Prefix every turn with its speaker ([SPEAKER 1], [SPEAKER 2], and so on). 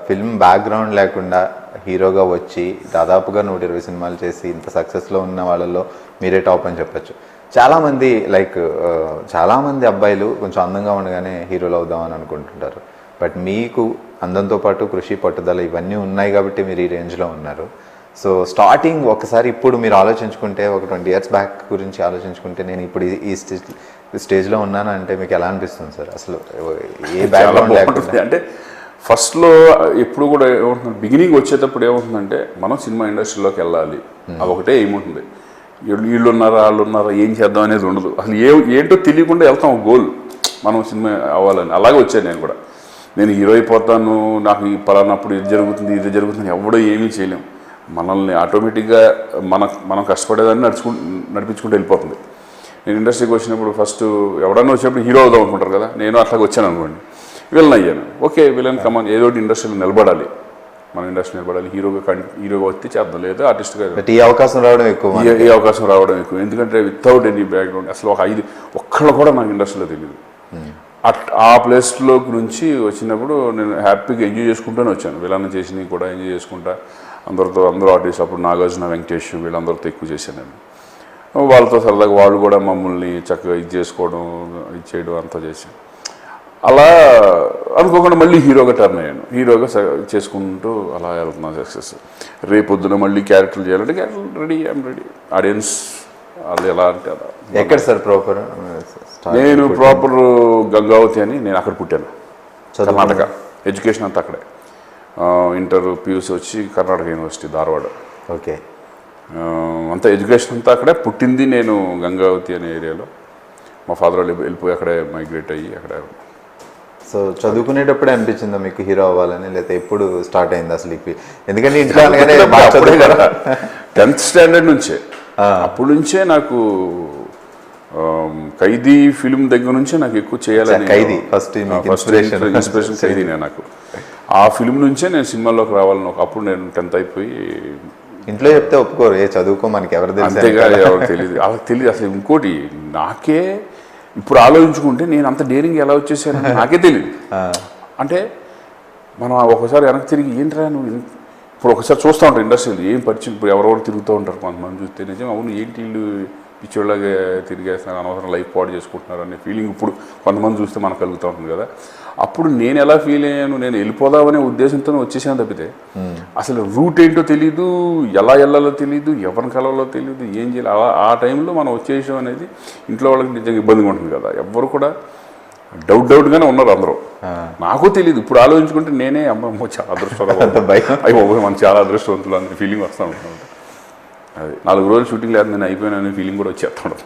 [SPEAKER 1] Film background లేకుండా హీరోగా వచ్చి దాదాపుగా 120 సినిమాలు చేసి ఇంత సక్సెస్లో ఉన్న వాళ్ళలో మీరే టాప్ అని చెప్పచ్చు. చాలామంది చాలామంది అబ్బాయిలు కొంచెం అందంగా ఉండగానే హీరోలు అవుదామని అనుకుంటుంటారు. బట్ మీకు అందంతో పాటు కృషి, పట్టుదల ఇవన్నీ ఉన్నాయి కాబట్టి మీరు ఈ రేంజ్లో ఉన్నారు. సో స్టార్టింగ్ ఒకసారి ఇప్పుడు మీరు ఆలోచించుకుంటే, ఒక 20 years బ్యాక్ గురించి ఆలోచించుకుంటే, నేను ఇప్పుడు ఈ స్టేజ్లో ఉన్నాను అంటే మీకు ఎలా అనిపిస్తుంది సార్? అసలు ఏ బ్యాక్గ్రౌండ్ లేకుండా
[SPEAKER 2] అంటే ఫస్ట్లో ఎప్పుడు కూడా ఏమవుతుంది, బిగినింగ్ వచ్చేటప్పుడు ఏమవుతుందంటే మనం సినిమా ఇండస్ట్రీలోకి వెళ్ళాలి, అది ఒకటే ఏముంటుంది. వీళ్ళు ఉన్నారా వాళ్ళు ఉన్నారా ఏం చేద్దాం అనేది ఉండదు. అసలు ఏంటో తెలియకుండా వెళ్తాం గోల్, మనం సినిమా అవ్వాలని. అలాగే వచ్చాను నేను కూడా. నేను హీరో అయిపోతాను, నాకు ఈ పలానప్పుడు ఇది జరుగుతుంది ఎవడో ఏమీ చేయలేం. మనల్ని ఆటోమేటిక్గా మనం కష్టపడేదాన్ని నడిపించుకుంటూ వెళ్ళిపోతుంది. నేను ఇండస్ట్రీకి వచ్చినప్పుడు ఫస్ట్ ఎవడన్నా వచ్చినప్పుడు హీరో అవుదాం అనుకుంటారు కదా, నేను అట్లాగే వచ్చాను అనుకోండి, విలన్ అయ్యాను. ఓకే విలన్ కమాన్, ఏదో ఒకటి ఇండస్ట్రీలో నిలబడాలి, మన ఇండస్ట్రీ నిలబడాలి, హీరోగా వచ్చి చేద్దాం, లేదా ఆర్టిస్ట్గా
[SPEAKER 1] ఈ అవకాశం రావడం ఎక్కువ.
[SPEAKER 2] ఎందుకంటే వితౌట్ ఎనీ బ్యాక్గ్రౌండ్ అసలు ఒక్కళ్ళు కూడా నాకు ఇండస్ట్రీలో తెలియదు. ఆ ప్లేస్లో నుంచి వచ్చినప్పుడు నేను హ్యాపీగా ఎంజాయ్ చేసుకుంటూనే వచ్చాను. విలన్ చేసినవి కూడా ఎంజాయ్ చేసుకుంటా, అందరూ ఆర్టిస్ట్, అప్పుడు నాగార్జున, వెంకటేష్ వీళ్ళందరితో ఎక్కువ చేశాను నేను. వాళ్ళతో సరదాగా వాళ్ళు కూడా మమ్మల్ని చక్కగా ఇది చేసుకోవడం, ఇది చేయడం అంతా చేశాను. అలా అనుకోకుండా మళ్ళీ హీరోగా టర్న్ అయ్యాను. హీరోగా చేసుకుంటూ అలా వెళ్తున్నాను సక్సెస్. రేపొద్దున మళ్ళీ క్యారెక్టర్లు చేయాలంటే character ready, I'm ready. Audience అది ఎలా అంటే అలా.
[SPEAKER 1] ఎక్కడ సార్ ప్రాపర్?
[SPEAKER 2] నేను ప్రాపర్ గంగావతి అని, నేను అక్కడ పుట్టాను, కర్ణాటక. ఎడ్యుకేషన్ అంతా అక్కడే. ఇంటర్ PUC వచ్చి కర్ణాటక యూనివర్సిటీ ధారవాడ.
[SPEAKER 1] ఓకే.
[SPEAKER 2] అంతా ఎడ్యుకేషన్ అంతా అక్కడే. పుట్టింది నేను గంగావతి అనే ఏరియాలో. మా ఫాదర్ వాళ్ళు వెళ్ళిపోయి అక్కడే మైగ్రేట్ అయ్యి అక్కడే.
[SPEAKER 1] సో చదువుకునేటప్పుడే అనిపించిందా మీకు హీరో అవ్వాలని, లేకపోతే ఎప్పుడు స్టార్ట్ అయింది అసలు? ఎందుకంటే ఇంట్లో
[SPEAKER 2] 10th స్టాండర్డ్ నుంచే, అప్పటి నుంచే నాకు ఖైదీ ఫిల్మ్ దగ్గర నుంచే నాకు ఎక్కువ చేయాలని.
[SPEAKER 1] ఫస్ట్
[SPEAKER 2] ఇన్స్పిరేషన్ ఖైదీనే నాకు. ఆ ఫిల్మ్ నుంచే నేను సినిమాల్లోకి రావాలని. అప్పుడు నేను 10th అయిపోయి,
[SPEAKER 1] ఇంట్లో చెప్తే ఒప్పుకోరు, ఏ చదువుకో మనకి ఎవరు తెలుసు,
[SPEAKER 2] అంతేగా ఎవరు తెలియదు, వాళ్ళకి తెలియదు. అసలు ఇంకోటి నాకే ఇప్పుడు ఆలోచించుకుంటే నేను అంత డేరింగ్ ఎలా వచ్చేసాను నాకే తెలియదు. అంటే మనం ఒకసారి వెనక్కి తిరిగి ఏంట్రా నువ్వు, ఇప్పుడు ఒకసారి చూస్తూ ఉంటారు ఇండస్ట్రీలో ఏం పరిచయం, ఇప్పుడు ఎవరెవరు తిరుగుతూ ఉంటారు కొంతమంది చూస్తే, నిజం అవును ఏంటి వీళ్ళు పిచ్చోళ్ళగా తిరిగేస్తున్నారు, అనవసరం లైఫ్ పాడు చేసుకుంటున్నారు అనే ఫీలింగ్ ఇప్పుడు కొంతమంది చూస్తే మనకు కలుగుతూ ఉంటుంది కదా. అప్పుడు నేను ఎలా ఫీల్ అయ్యాను, నేను వెళ్ళిపోదామనే ఉద్దేశంతోనే వచ్చేసాను తప్పితే అసలు రూట్ ఏంటో తెలీదు, ఎలా వెళ్ళాలో తెలీదు, ఎవరిని కలవాలో తెలీదు, ఏం చేయాలి. ఆ టైంలో మనం వచ్చేసాం అనేది ఇంట్లో వాళ్ళకి నిజంగా ఇబ్బందిగా ఉంటుంది కదా. ఎవరు కూడా డౌట్గానే ఉన్నారు అందరూ. నాకు తెలియదు, ఇప్పుడు ఆలోచించుకుంటే నేనే అమ్మ చాలా అదృష్టం, అయ్యో మనం చాలా అదృష్టవంతులు అనే ఫీలింగ్ వస్తూ ఉంటుంది. అది 4 రోజులు షూటింగ్ లేదు నేను అయిపోయినా అనే ఫీలింగ్ కూడా వచ్చేస్తా ఉంటుంది.